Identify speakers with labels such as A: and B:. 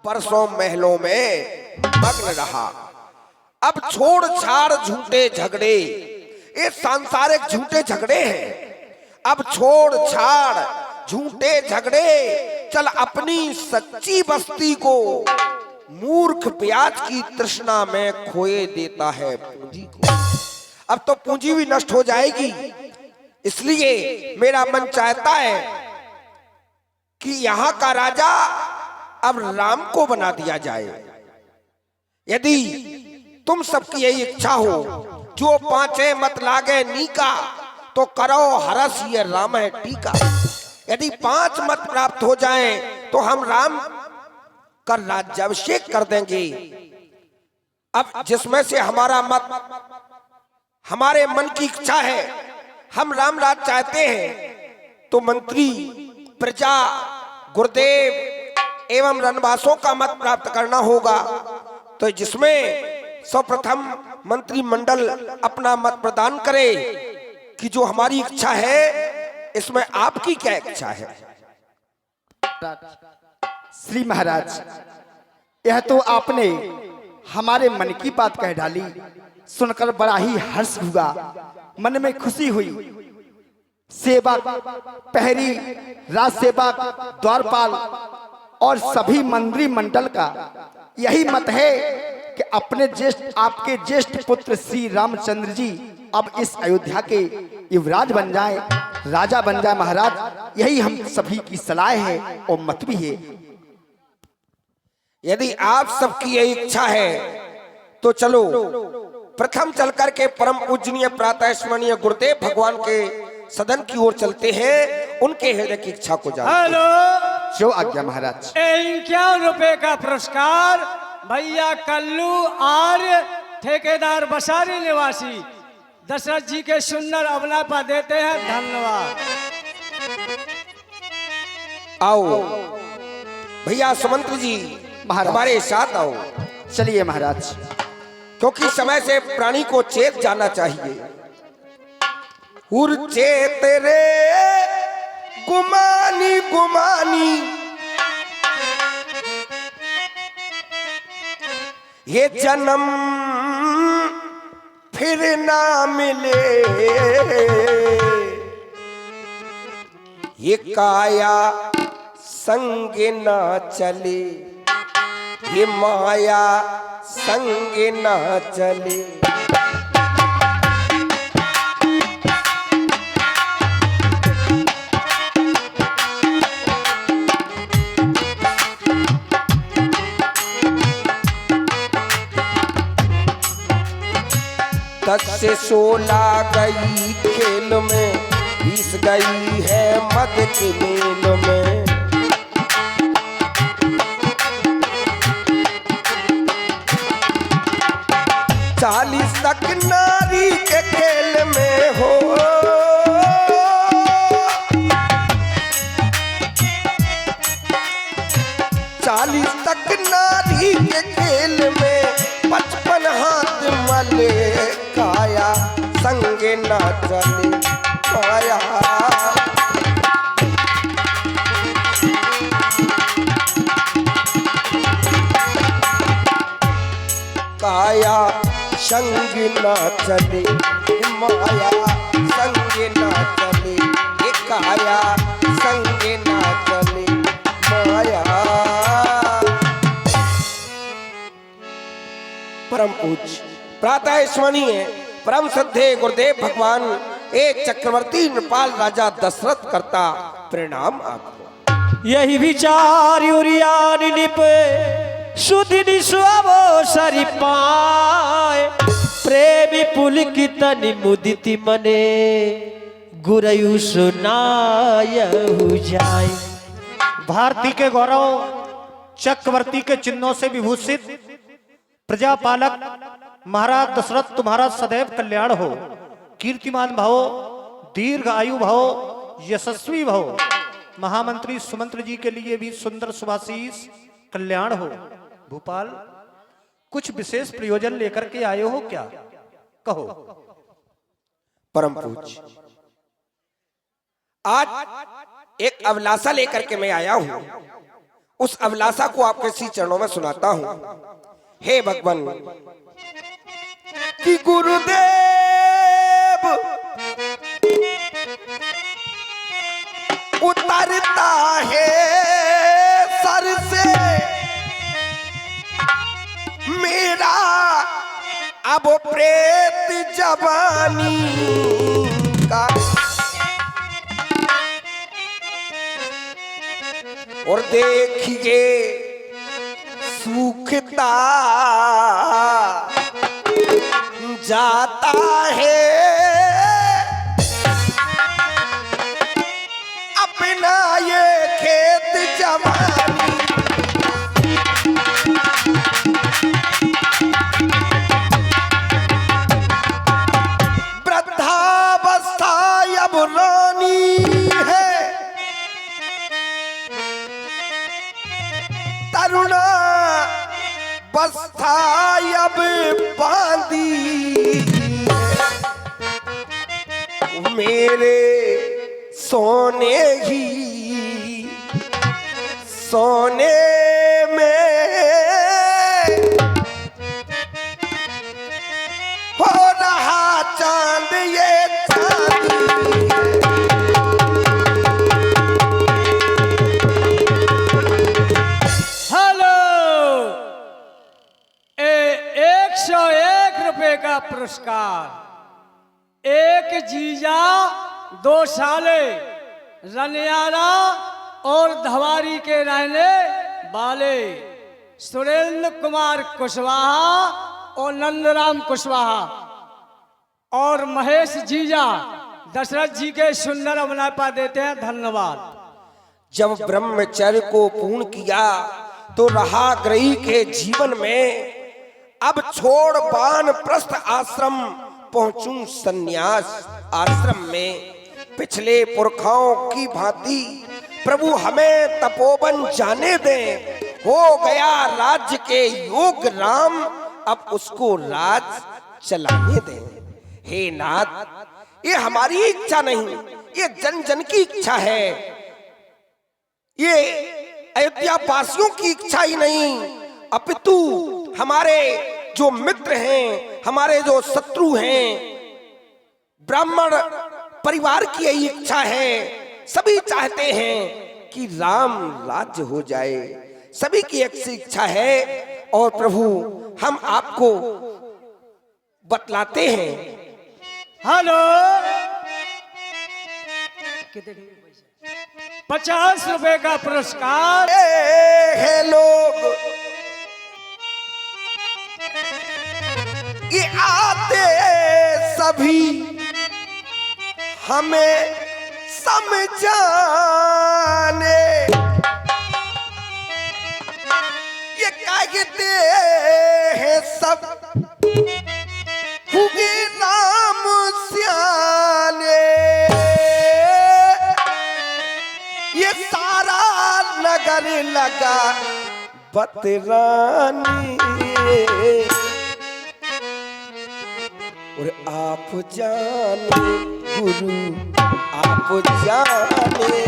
A: परसों महलों में मग्न रहा। अब छोड़ छाड़ झूठे झगड़े, ये सांसारिक झूठे झगड़े हैं। अब छोड़ छाड़ झूठे झगड़े, चल अपनी सच्ची बस्ती को मूर्ख ब्याज की तृष्णा में खोए देता है पूंजी को। अब तो पूंजी भी नष्ट हो जाएगी, इसलिए मेरा मन चाहता है कि यहां का राजा अब राम को बना दिया जाए। यदि तुम सबकी यही इच्छा हो, जो पांचे मत लागे नीका, तो करो हरस ये राम है टीका। यदि 5 मत प्राप्त हो जाएं, तो हम राम का राज्याभिषेक कर देंगे। अब जिसमें से हमारा मत, हमारे मन की इच्छा है, हम राम राज चाहते हैं, तो मंत्री, प्रजा, गुरुदेव एवं रणवासों का मत प्राप्त करना होगा। तो जिसमें सर्वप्रथम मंत्रिमंडल अपना मत प्रदान करे कि जो हमारी इच्छा है, इसमें आपकी क्या इच्छा है?
B: श्री महाराज, यह तो आपने हमारे मन की बात कह डाली। सुनकर बड़ा ही हर्ष हुआ, मन में खुशी हुई। सेवक, प्रहरी, राज सेवक, द्वारपाल और सभी मंत्रिमंडल का यही मत है कि अपने आपके ज्येष्ठ पुत्र श्री रामचंद्र जी अब इस अयोध्या के युवराज बन जाए, राजा बन जाए। महाराज, यही हम सभी की सलाह है और मत भी है।
A: यदि आप सबकी यही इच्छा है, तो चलो प्रथम चलकर के परम पूजनीय प्रातः स्मरणीय गुरुदेव भगवान के सदन की ओर चलते हैं, उनके हृदय की इच्छा को जानते हैं।
C: हेलो,
B: जो आज्ञा महाराज।
C: 51 रुपए का पुरस्कार भैया कल्लू आर्य, ठेकेदार बसारी निवासी दशरथ जी के सुंदर अबला पर देते हैं। धन्यवाद।
A: आओ भैया सुमंत्र जी, हमारे साथ आओ।
B: चलिए महाराज,
A: क्योंकि समय से प्राणी को चेत जाना चाहिए। हुर चेत रे गुमानी गुमानी, ये जन्म फिर ना मिले, ये काया संग ना चले, ये माया संग ना चले। दस से 16 गई खेल में, 20 गई है मद के मेल में। चालीस तक नारी के खेल में हो, 40 तक नारी के खेल में, 55 हाथ मले, काया संग ना चले, काया काया संग ना चले, माया संग ना चले, ये काया संग ना चले, माया। परम पूज्य प्रातः स्मरणीय परम श्रद्धेय गुरुदेव भगवान एक चक्रवर्ती नृपाल राजा दशरथ करता प्रणाम आपको।
C: यही विचार निप सुदिनी सुअवो सरि पाए, प्रेमी पुलकितनि मुदिति मने, गुरयु सुनायहु जाय।
D: भारती के गौरव चक्रवर्ती के चिन्हों से विभूषित प्रजापालक महाराज दशरथ, तुम्हारा सदैव कल्याण हो, कीर्तिमान भव, दीर्घ आयु भव, यशस्वी भव। महामंत्री सुमंत्र जी के लिए भी सुंदर शुभाशीष कल्याण हो। भोपाल, कुछ विशेष प्रयोजन लेकर के आए हो क्या? कहो।
A: परम पूज्य, आज एक अभिलाषा लेकर के मैं आया हूं। उस अभिलाषा को आपके श्री चरणों में सुनाता हूं। हे भगवान कि गुरुदेव उतरता है सर से मेरा अब प्रेत जवानी का, और देखिए सूखता जाता है अपना ये खेत जवानी। वृद्धावस्था अब रानी है, तरुणावस्था अब बांधी है। मेरे सोने ही सोने में हो रहा चांद ये चांदी।
C: हेलो 101 रुपए का पुरस्कार। एक जीजा 2 साले रनियारा और धवारी के रहने वाले सुरेंद्र कुमार कुशवाहा और नंदराम कुशवाहा और महेश जीजा दशरथ जी के सुंदर अवनापा देते हैं। धन्यवाद।
A: जब ब्रह्मचर्य को पूर्ण किया तो रहा ग्रही के जीवन में, अब छोड़ वानप्रस्थ आश्रम पहुंचूं सन्यास आश्रम में। पिछले पुरखाओं की भांति प्रभु हमें तपोवन जाने दें, हो गया राज्य के योग राम, अब उसको राज चलाने दें। हे नाथ, ये हमारी इच्छा नहीं, ये जन जन की इच्छा है, ये अयोध्या वासियों की इच्छा ही नहीं, अपितु हमारे जो मित्र हैं, हमारे जो शत्रु हैं, ब्राह्मण परिवार की यही इच्छा है। सभी चाहते हैं कि राम राज्य हो जाए, सभी की एक सी इच्छा है। और प्रभु हम आपको बतलाते हैं।
C: हेलो 50 रुपए का पुरस्कार।
A: है लोग ये आते सभी हमें समझाने, ये कहते हैं सब हुए राम सियाने। ये सारा नगर लगा बतरानी, और आप जाने गुरु आप जाने।